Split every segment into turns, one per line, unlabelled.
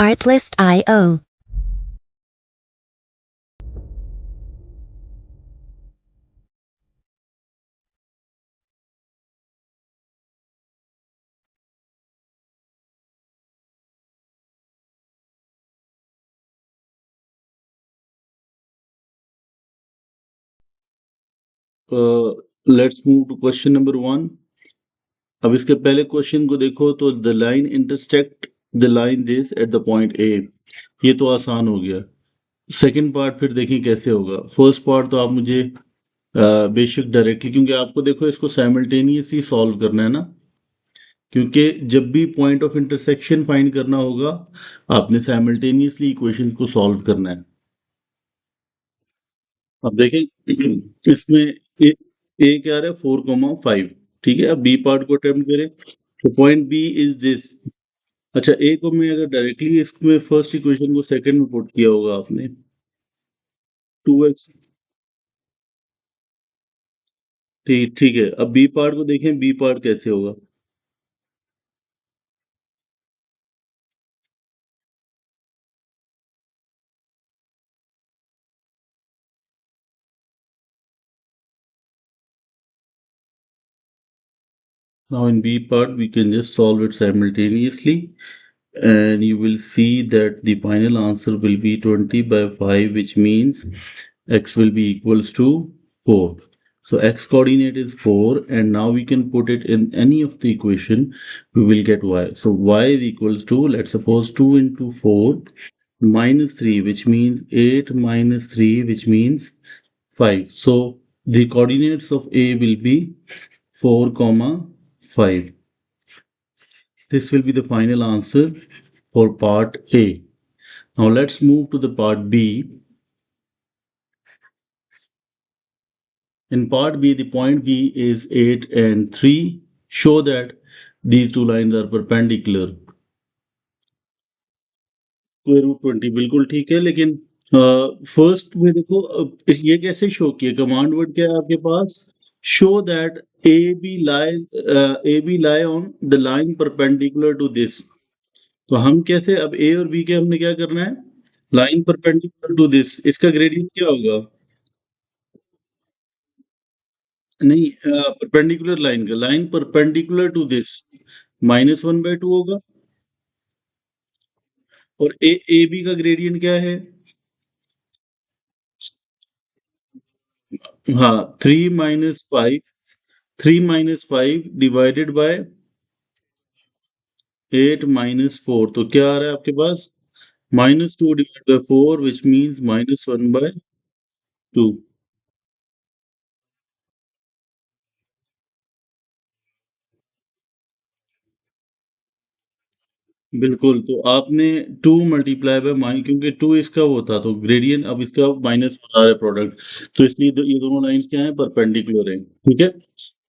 Artlist.io.
Let's move to question number 1। अब इसके पहले क्वेश्चन को देखो तो the line intersect the line this at the point A. ये तो आसान हो गया। सेकंड पार्ट फिर देखें कैसे होगा। फर्स्ट पार्ट तो आप मुझे बेशक डायरेक्टली, क्योंकि आपको देखो इसको साइमल्टेनियसली सॉल्व करना है ना, क्योंकि जब भी पॉइंट ऑफ इंटरसेक्शन फाइंड करना होगा आपने साइमल्टेनियसली इक्वेशंस को सॉल्व करना है। अब देखें इसमें ए क्या आ रहा है 4,5। ठीक है, अब बी पार्ट को अटेम्प्ट करें तो पॉइंट बी इज दिस। अच्छा, ए को मैं अगर डायरेक्टली इसमें फर्स्ट इक्वेशन को सेकंड में पुट किया होगा आपने 2x। ठीक ठीक है, अब बी पार्ट को देखें, बी पार्ट कैसे होगा। Now in B part we can just solve it simultaneously, and you will see that the final answer will be 20 by 5, which means x will be equals to 4. So x coordinate is 4, and now we can put it in any of the equation, we will get y. So y is equals to, let's suppose 2 into 4 minus 3, which means 8 minus 3, which means 5. So the coordinates of a will be 4 comma 5. This will be the final answer for part A. Now let's move to the part B. In part B, the point B is 8 and 3. Show that these two lines are perpendicular. Square root 20 बिल्कुल ठीक है, लेकिन first में देखो ये कैसे show किया। Command word क्या है आपके पास, show that A B lie on the line perpendicular to this. तो हम कैसे, अब ए और बी के हमने क्या करना है, लाइन परपेंडिकुलर टू दिस, इसका ग्रेडियंट क्या होगा। नहीं, परपेंडिकुलर लाइन का, लाइन परपेंडिकुलर टू दिस -1/2 होगा। और ए बी का ग्रेडियंट क्या है, हाँ 3 - 5 डिवाइडेड बाय 8 - 4। तो क्या आ रहा है आपके पास, -2 डिवाइड बाय 4, विच मीन्स -1/2। बिल्कुल, तो आपने 2 मल्टीप्लाई बाय क्योंकि 2 इसका वो था तो ग्रेडियंट, अब इसका माइनस बना रहा है प्रोडक्ट, तो इसलिए ये दोनों लाइंस क्या है, परपेंडिकुलर है। ठीक है,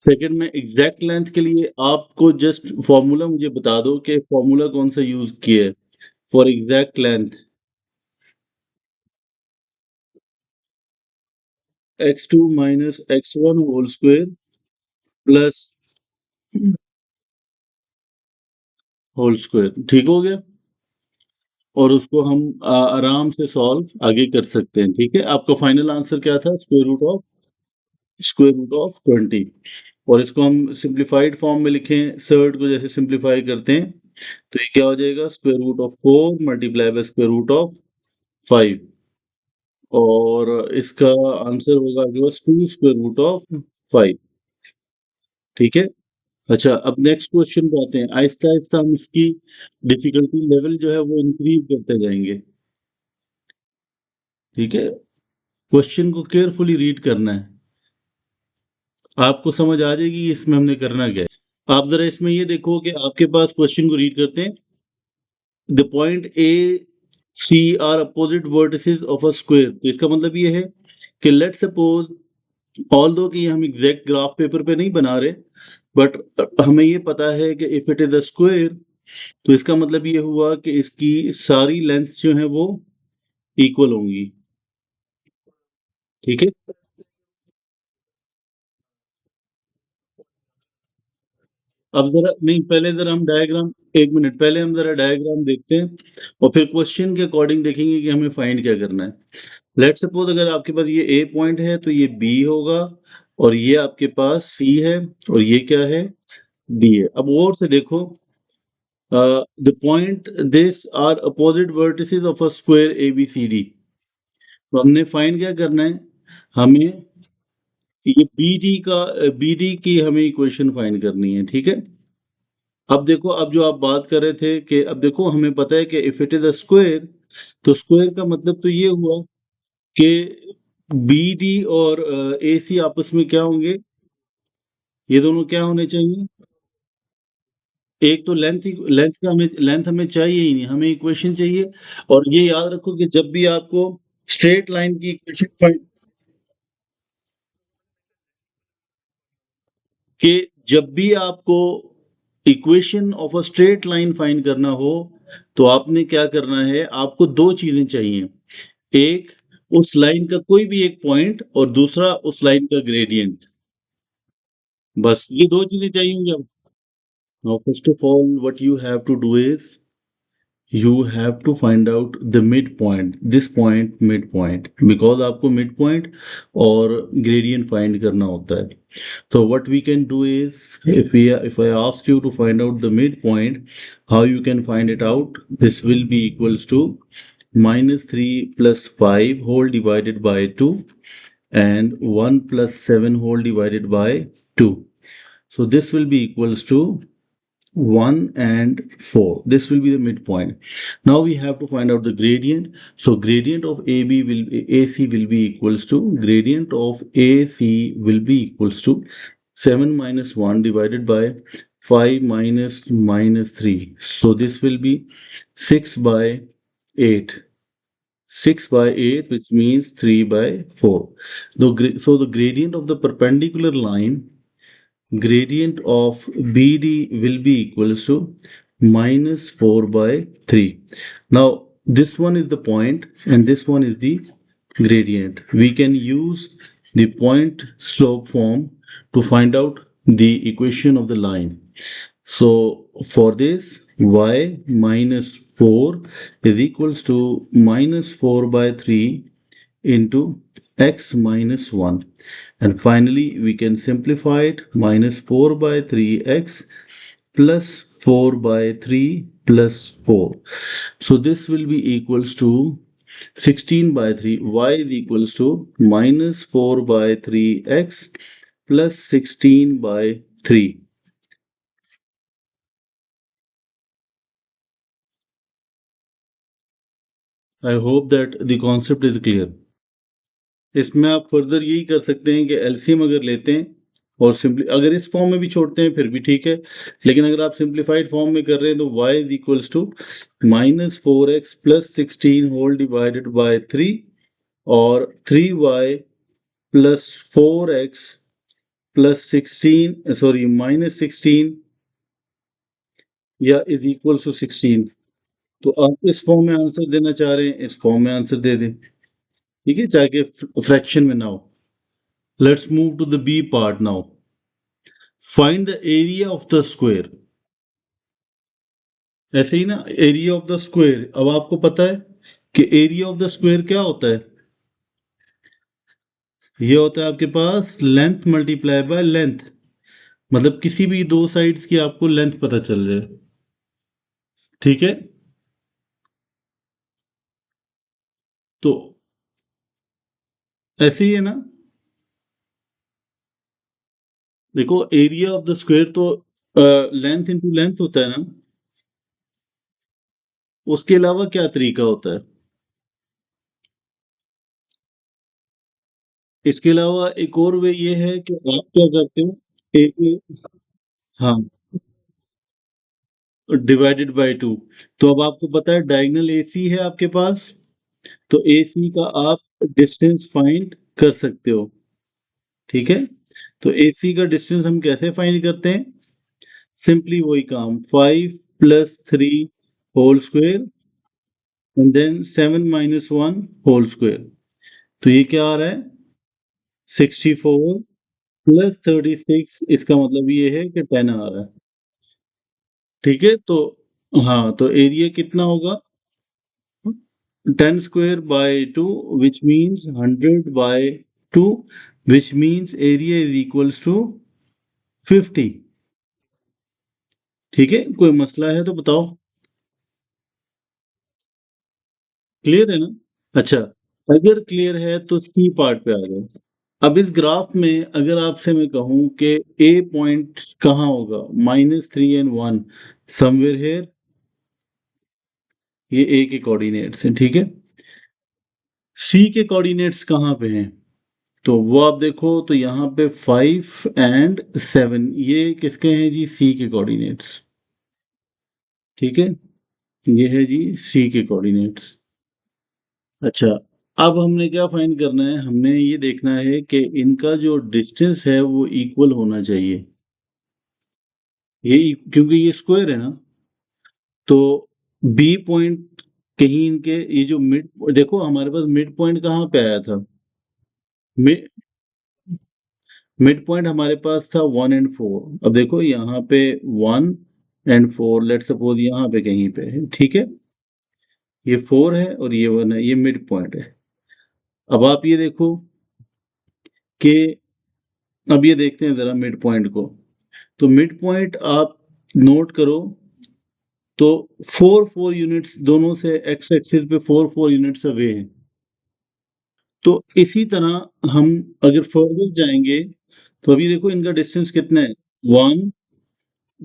सेकंड में एग्जैक्ट लेंथ के लिए आपको जस्ट फॉर्मूला मुझे बता दो कि फॉर्मूला कौन सा यूज किया है for exact length. x2 minus x1 whole square plus whole square, ठीक हो गया। और उसको हम आराम से सॉल्व आगे कर सकते हैं। ठीक है, आपका फाइनल आंसर क्या था, स्क्वायर रूट ऑफ 20। और इसको हम सिंप्लीफाइड फॉर्म में लिखें, सर्ड को जैसे सिंप्लीफाई करते हैं तो ये क्या हो जाएगा, √4 मल्टीप्लाई बाय √5। और इसका आंसर होगा आपके पास 2 √5। ठीक है, अच्छा अब नेक्स्ट क्वेश्चन पे आते हैं। आहिस्ता आहिस्ता हम इसकी डिफिकल्टी लेवल जो है वो इंक्रीज करते जाएंगे। ठीक है, क्वेश्चन को केयरफुली रीड करना है, आपको समझ आ जाएगी इसमें हमने करना क्या है। आप जरा इसमें ये देखो कि आपके पास, क्वेश्चन को रीड करते हैं। The point A C are opposite vertices of a square. तो इसका मतलब ये है कि लेट सपोज, ऑल दो कि हम एग्जैक्ट ग्राफ पेपर पे नहीं बना रहे, बट हमें ये पता है कि if it is a square, तो इसका मतलब ये हुआ कि इसकी सारी लेंथ जो है वो इक्वल होंगी। ठीक है, अब जरा नहीं, पहले जरा हम डायग्राम एक मिनट, पहले हम जरा डायग्राम देखते हैं और फिर क्वेश्चन के अकॉर्डिंग देखेंगे कि हमें फाइंड क्या करना है। लेट सपोज अगर आपके पास ये ए पॉइंट है तो ये बी होगा, और ये आपके पास सी है, और ये क्या है, डी है। अब और से देखो, the point this are opposite vertices of a square A B C D. तो हमने फाइंड क्या करना है, हमें ये बी डी की हमें इक्वेशन फाइंड करनी है, ठीक है। अब देखो, अब जो आप बात कर रहे थे कि अब देखो हमें पता है कि if it is a square, तो स्क्वायर का मतलब तो ये हुआ कि बी डी और ए सी आपस में क्या होंगे, ये दोनों क्या होने चाहिए, एक तो लेंथ हमें चाहिए ही नहीं, हमें इक्वेशन चाहिए। और ये याद रखो कि जब भी आपको स्ट्रेट लाइन की इक्वेशन फाइंड, कि जब भी आपको equation of a straight line find करना हो, तो आपने क्या करना है, आपको दो चीजें चाहिए। एक, उस लाइन का कोई भी एक पॉइंट, और दूसरा उस लाइन का ग्रेडियंट। बस ये दो चीजें चाहिए होंगी अब। Now first of all what you have to do is, you have to find out the midpoint, this point midpoint, because आपको midpoint और gradient find करना होता है। So what we can do is, if I ask you to find out the midpoint, how you can find it out? This will be equals to minus 3 plus 5 whole divided by 2, and 1 plus 7 whole divided by 2. So this will be equals to 1 and 4. This will be the midpoint. Now we have to find out the gradient. So gradient of AC will be equals to, gradient of AC will be equals to 7 minus 1 divided by 5 minus 3. So this will be 6 by 8. 6 by 8, which means 3 by 4. So the gradient of the perpendicular line, gradient of BD will be equals to minus 4 by 3. Now, this one is the point and this one is the gradient. We can use the point slope form to find out the equation of the line. So, for this, y minus 4 is equals to minus 4 by 3 into x minus 1. And finally, we can simplify it, minus 4 by 3x plus 4 by 3 plus 4. So this will be equals to 16 by 3. Y is equals to minus 4 by 3x plus 16 by 3. I hope that the concept is clear. इसमें आप further यही कर सकते हैं कि LCM अगर लेते हैं और सिंपली अगर इस फॉर्म में भी छोड़ते हैं फिर भी ठीक है, लेकिन अगर आप सिंप्लीफाइड फॉर्म में कर रहे हैं तो y is equals to minus 4x plus 16 whole divided by 3, और 3y plus 4x plus 16, sorry minus 16, या इज इक्वल्स टू 16। तो आप इस फॉर्म में आंसर देना चाह रहे हैं, इस फॉर्म में आंसर दे दें, ठीक है, चाहे फ्रैक्शन में ना हो। Let's move to the B part now. Find the area of the square. ऐसे ही ना, एरिया ऑफ द स्क्वायर। अब आपको पता है कि एरिया ऑफ द स्क्वायर क्या होता है, ये होता है आपके पास लेंथ मल्टीप्लाई बाय लेंथ, मतलब किसी भी दो साइड्स की आपको लेंथ पता चल जाए, ठीक है। तो ऐसे ही है ना, देखो एरिया ऑफ द स्क्वायर तो लेंथ इंटू लेंथ होता है ना, उसके अलावा क्या तरीका होता है, इसके अलावा एक और वे ये है कि आप क्या करते हो, एक, हाँ, डिवाइडेड बाय 2। तो अब आपको पता है डायगोनल एसी है आपके पास, तो एसी का आप डिस्टेंस फाइंड कर सकते हो, ठीक है। तो एसी का डिस्टेंस हम कैसे फाइंड करते हैं, सिंपली वही काम, 5 plus 3 whole square and then 7 minus 1 whole square. तो ये क्या आ रहा है, 64 प्लस 36, इसका मतलब ये है कि 10 आ रहा है, ठीक है। तो हाँ, तो एरिया कितना होगा? 10 square by 2, which means 100 by 2, which means area is equals to 50। ठीक है, कोई मसला है तो बताओ। क्लियर है ना? अच्छा, अगर क्लियर है तो सी पार्ट पे आ जाओ। अब इस ग्राफ में अगर आपसे मैं कहूं कि ए पॉइंट कहाँ होगा, -3 and 1, समवेयर हेयर, ये ए के कोऑर्डिनेट्स हैं, ठीक है। सी के कोऑर्डिनेट्स कहाँ पे हैं? तो वो आप देखो तो यहाँ पे 5 and 7, ये किसके हैं जी? सी के कोऑर्डिनेट्स। ठीक है, ये है जी सी के कोऑर्डिनेट्स। अच्छा, अब हमने क्या फाइंड करना है? हमने ये देखना है कि इनका जो डिस्टेंस है वो इक्वल होना चाहिए। क्योंकि ये स्क्वायर है ना, तो बी पॉइंट कहीं इनके, ये जो मिड, देखो हमारे पास मिड पॉइंट कहाँ पे आया था? मिड मिड पॉइंट हमारे पास था 1 and 4। अब देखो यहाँ पे 1 and 4, लेट सपोज यहाँ पे कहीं पे है, ठीक है। ये 4 है और ये 1 है, ये मिड पॉइंट है। अब आप ये देखो कि, अब ये देखते हैं जरा मिड पॉइंट को। तो मिड पॉइंट आप नोट करो, तो 4 4 यूनिट्स दोनों से, एक्स एक्सिस पे 4 4 यूनिट्स अवे हैं। तो इसी तरह हम अगर फर्दर जाएंगे, तो अभी देखो इनका डिस्टेंस कितना है? 1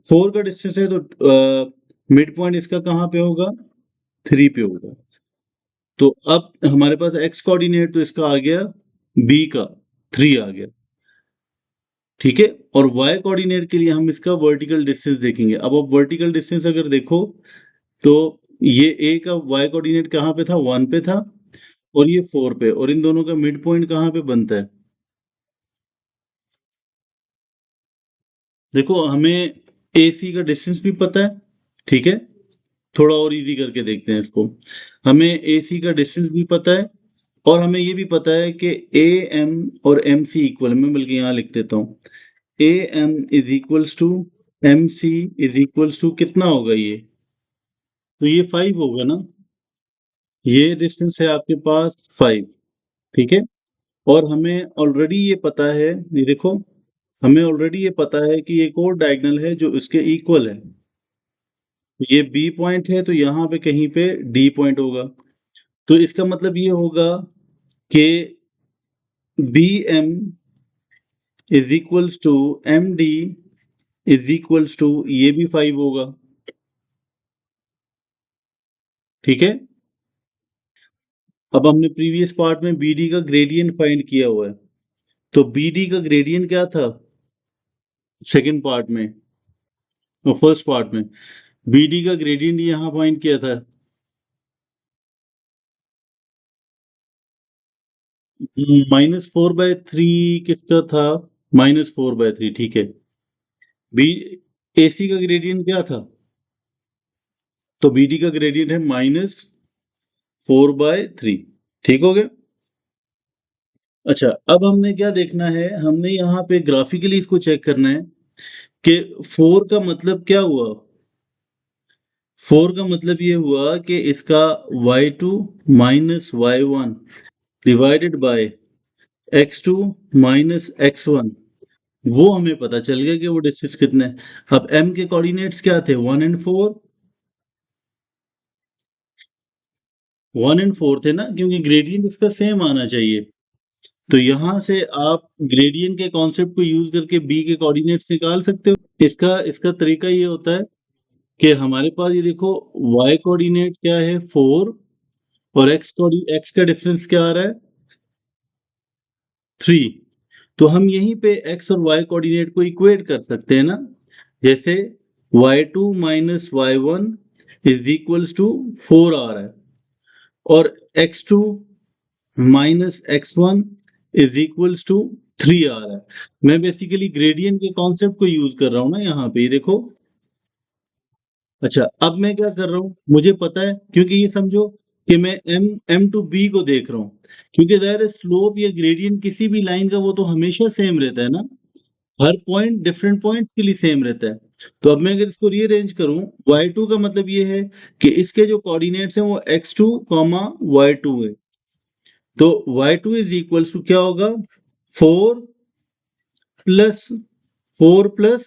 4 का डिस्टेंस है, तो मिड पॉइंट इसका कहाँ पे होगा? 3 पे होगा। तो अब हमारे पास एक्स कोऑर्डिनेट तो इसका आ गया बी का 3 आ गया, ठीक है। और वाई कोऑर्डिनेट के लिए हम इसका वर्टिकल डिस्टेंस देखेंगे। अब आप वर्टिकल डिस्टेंस अगर देखो, तो ये ए का वाई कोऑर्डिनेट कहाँ पे था? 1 पे था, और ये 4 पे, और इन दोनों का मिड पॉइंट कहाँ पे बनता है? देखो हमें ए सी का डिस्टेंस भी पता है, ठीक है। थोड़ा और इजी करके देखते हैं इसको। हमें ए सी का डिस्टेंस भी पता है, और हमें ये भी पता है कि ए एम और एम सी इक्वल, मैं बल्कि यहाँ लिख देता हूँ, A M is equals to M C is equals to कितना होगा ये? तो ये 5 होगा ना। ये डिस्टेंस है आपके पास 5, ठीक है। और हमें ऑलरेडी ये पता है, ये देखो, हमें ऑलरेडी ये पता है कि एक और डायगोनल है जो इसके इक्वल है। ये बी पॉइंट है, तो यहाँ पे कहीं पे डी पॉइंट होगा। तो इसका मतलब ये होगा कि B M is equals to M D is equals to, ये भी 5 होगा, ठीक है। अब हमने प्रीवियस पार्ट में बी डी का ग्रेडियंट फाइंड किया हुआ है, तो बी डी का ग्रेडियंट क्या था सेकंड पार्ट में, और फर्स्ट पार्ट में? बी डी का ग्रेडियंट यहाँ फाइंड किया था, -4/3 किसका था? -4/3, ठीक है। बी ए सी का ग्रेडियंट क्या था? तो बी डी का ग्रेडियंट है -4/3, ठीक हो गया। अच्छा, अब हमने क्या देखना है? हमने यहाँ पे ग्राफिकली इसको चेक करना है कि 4 का मतलब क्या हुआ। 4 का मतलब ये हुआ कि इसका y2 minus y1 divided by x2 minus x1, वो हमें पता चल गया कि वो डिस्टेंस कितने हैं। अब m के कोऑर्डिनेट्स क्या थे? 1 and 4, 1 and 4 थे ना, क्योंकि ग्रेडियंट इसका सेम आना चाहिए। तो यहां से आप ग्रेडियंट के कॉन्सेप्ट को यूज करके बी के कोऑर्डिनेट्स निकाल सकते हो। इसका इसका तरीका ये होता है कि हमारे पास ये देखो, y कोऑर्डिनेट क्या है? 4, और x का डिफरेंस क्या आ रहा है? 3। तो हम यहीं पे x और y कोऑर्डिनेट को इक्वेट कर सकते हैं ना, जैसे y2 minus y1 is equals to 4 आ रहा है, और x2 minus x1 is equals to 3 आ रहा है। मैं बेसिकली ग्रेडियंट के कॉन्सेप्ट को यूज कर रहा हूं ना यहाँ पे, ये देखो। अच्छा, अब मैं क्या कर रहा हूँ, मुझे पता है, क्योंकि ये समझो कि मैं एम टू बी को देख रहा हूँ, क्योंकि ज़ाहिर है स्लोप या ग्रेडियंट किसी भी लाइन का वो तो हमेशा सेम रहता है ना। हर पॉइंट डिफरेंट पॉइंट्स के लिए सेम रहता है। तो अब मैं अगर इसको रीअरेंज करूं, y2 का मतलब ये है कि इसके जो कोऑर्डिनेट्स हैं वो x2 कॉमा y2 है। तो y2 इज इक्वल्स टू क्या होगा, 4 प्लस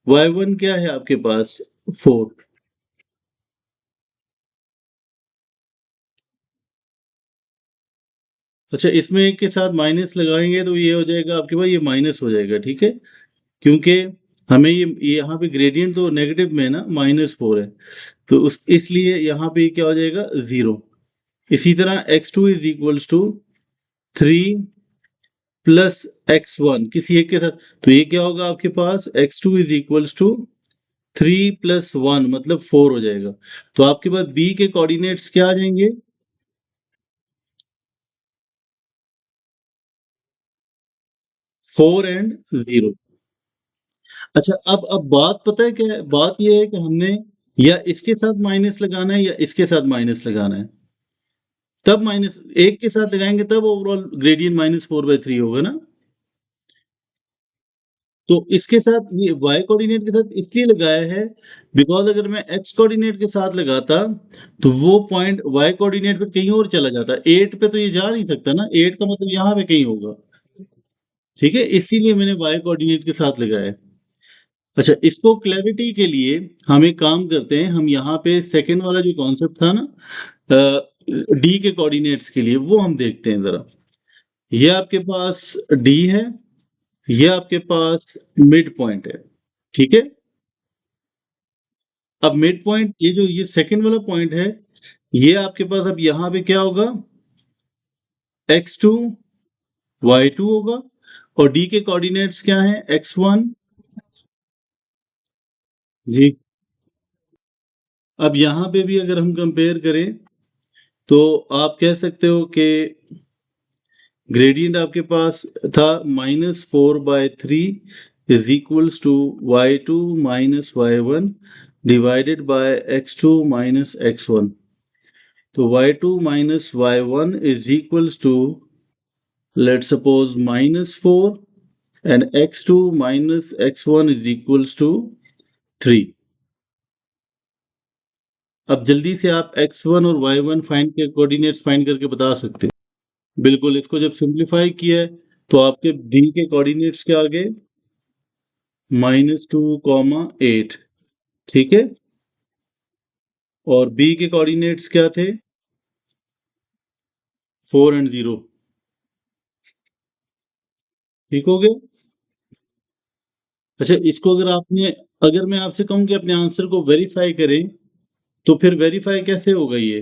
y1 क्या है आपके पास, 4। अच्छा, इसमें एक के साथ माइनस लगाएंगे तो ये हो जाएगा आपके पास, ये माइनस हो जाएगा, ठीक है, क्योंकि हमें ये यहाँ पे ग्रेडियंट तो नेगेटिव में है ना, -4 है, तो उस इसलिए यहाँ पे क्या हो जाएगा, 0। इसी तरह x2 is equals to 3 plus x1 किसी एक के साथ, तो ये क्या होगा आपके पास, x2 is equals to 3 plus 1 मतलब 4 हो जाएगा। तो आपके पास b के कोऑर्डिनेट्स क्या आ जाएंगे, 4 एंड 0। अच्छा, अब बात पता है क्या है, बात ये है कि हमने या इसके साथ माइनस लगाना है या इसके साथ माइनस लगाना है। तब माइनस एक के साथ लगाएंगे तब ओवरऑल ग्रेडियंट -4/3 होगा ना। तो इसके साथ ये y कोऑर्डिनेट के साथ इसलिए लगाया है बिकॉज अगर मैं x कोऑर्डिनेट के साथ लगाता तो वो पॉइंट y कोऑर्डिनेट पे कहीं और चला जाता, 8 पे तो ये जा नहीं सकता ना, 8 का मतलब यहाँ पे कहीं होगा, ठीक है, इसीलिए मैंने y कोऑर्डिनेट के साथ लगाया है। अच्छा, इसको क्लैरिटी के लिए हम एक काम करते हैं, हम यहाँ पे सेकंड वाला जो कॉन्सेप्ट था ना, डी के कोऑर्डिनेट्स के लिए, वो हम देखते हैं जरा। ये आपके पास डी है, ये आपके पास मिड पॉइंट है, ठीक है। अब मिड पॉइंट, ये सेकंड वाला पॉइंट है, ये आपके पास अब यहाँ पे क्या होगा, x2 y2 होगा, और डी के कोऑर्डिनेट्स क्या हैं, x1। जी, अब यहाँ पे भी अगर हम कंपेयर करें तो आप कह सकते हो कि ग्रेडियंट आपके पास था -4/3 is equals to y2 minus y1 divided by x2 minus x1। तो y2 minus y1 is equals to, let's suppose, -4, and x2 minus x1 is equals to 3। अब जल्दी से आप x1 और y1 फाइंड के कोऑर्डिनेट्स फाइंड करके बता सकते हैं। बिल्कुल, इसको जब सिंप्लीफाई किया है तो आपके d के कोऑर्डिनेट्स क्या आ गए, -2, 8, ठीक है, और b के कोऑर्डिनेट्स क्या थे, 4 एंड 0, ठीक हो गया। अच्छा, इसको अगर मैं आपसे कहूं कि अपने आंसर को वेरीफाई करें तो फिर वेरीफाई कैसे होगा ये,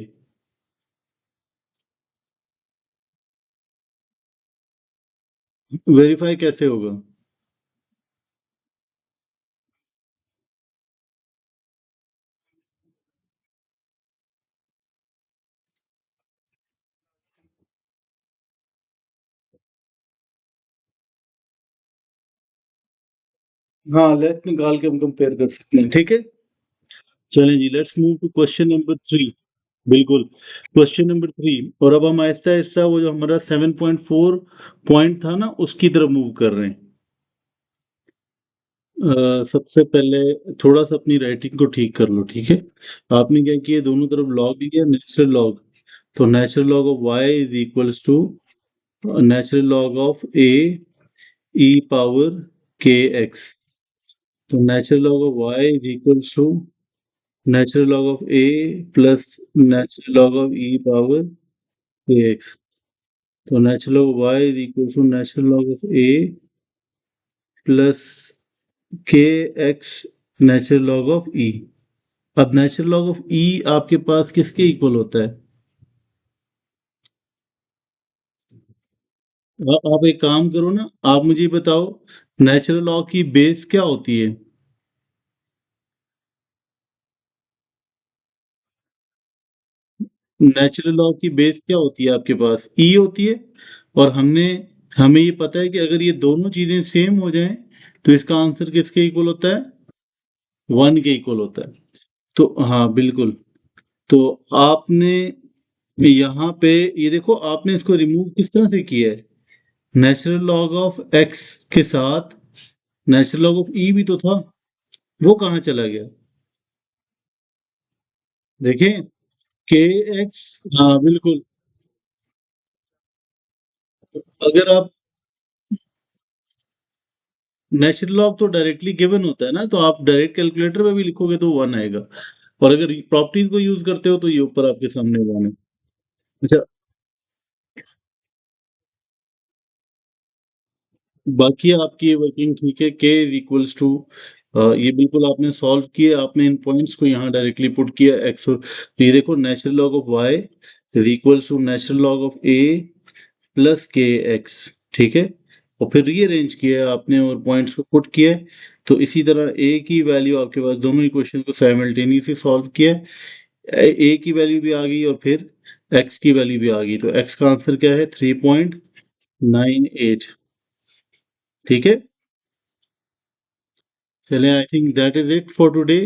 वेरीफाई कैसे होगा। हाँ, लेट निकाल के हम कंपेयर कर सकते हैं, ठीक है। चलें जी, let's move to question number 3। बिल्कुल, क्वेश्चन नंबर 3, और अब हम आहिस्ता आहिस्ता वो जो हमारा 7.4 पॉइंट था ना उसकी तरफ मूव कर रहे हैं। सबसे पहले थोड़ा सा अपनी राइटिंग को ठीक कर लो, ठीक है। आपने क्या किया, दोनों तरफ लॉग लिया, नेचुरल लॉग। तो natural log of y is equals to natural log of a e power k x। तो natural log of y is equals to natural log of a plus natural log of e power k x। तो natural log of y is equals to natural log of a plus k x natural log of e। अब natural log of E आपके पास किसके equal होता है, आप एक काम करो ना, आप मुझे बताओ नेचुरल लॉग की बेस क्या होती है। नेचुरल लॉग की बेस क्या होती है आपके पास, ई होती है। और हमें ये पता है कि अगर ये दोनों चीजें सेम हो जाएं तो इसका आंसर किसके इक्वल होता है, 1 के इक्वल होता है। तो हाँ बिल्कुल, तो आपने यहाँ पे ये देखो, आपने इसको रिमूव किस तरह से किया है, नेचुरल लॉग ऑफ एक्स के साथ नेचुरल लॉग ऑफ ई भी तो था, वो कहाँ चला गया? देखें, के एक्स, हाँ बिल्कुल। अगर आप नेचुरल लॉग तो डायरेक्टली गिवन होता है ना, तो आप डायरेक्ट कैलकुलेटर में भी लिखोगे तो वन आएगा। और अगर प्रॉपर्टीज को यूज करते हो तो ये ऊपर आपके सामने वन है। अच्छा, बाकी आपकी ये वर्किंग ठीक है, के इज इक्वल्स टू, ये बिल्कुल आपने सॉल्व किया, आपने इन पॉइंट्स को यहाँ डायरेक्टली पुट किया एक्स और, तो ये देखो natural log of Y is equals to natural log of A plus K X, ठीक है। और फिर रीअरेंज किया आपने और पॉइंट्स को पुट किया, तो इसी तरह ए की वैल्यू आपके पास, दोनों इक्वेशन को साइमल्टेनियसली सॉल्व किया, ए की वैल्यू भी आ गई और फिर एक्स की वैल्यू भी आ गई, तो एक्स का आंसर क्या है? 3.98। ठीक है, चलें, I think that is it for today.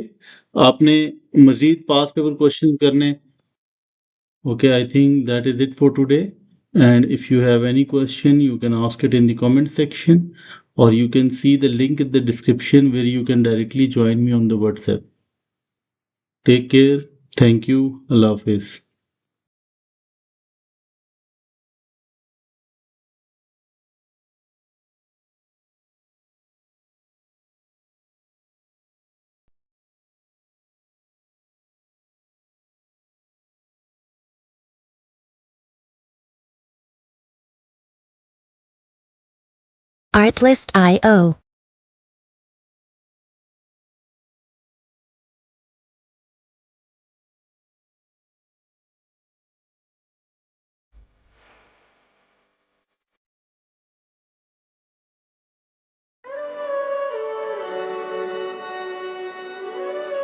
आपने मजीद पास पेपर क्वेश्चन करने? Okay, I think that is it for today, and if you have any question you can ask it in the comment section, or you can see the link in the description where you can directly join me on the WhatsApp. Take care. Thank you. Allah Hafiz.
Artlist.io.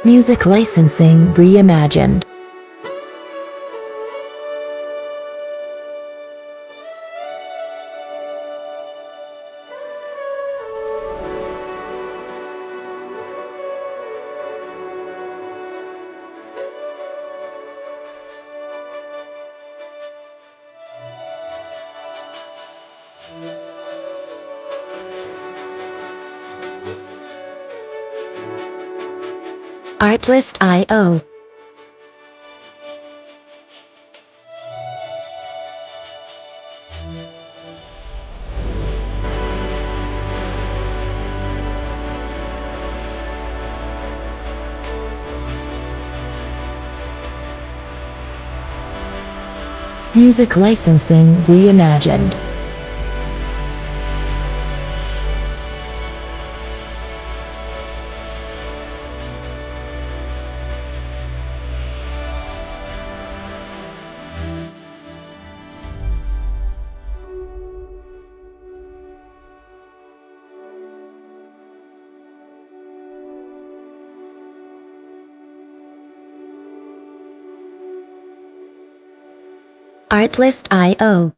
Music licensing reimagined. Artlist.io. Music licensing reimagined. Artlist.io.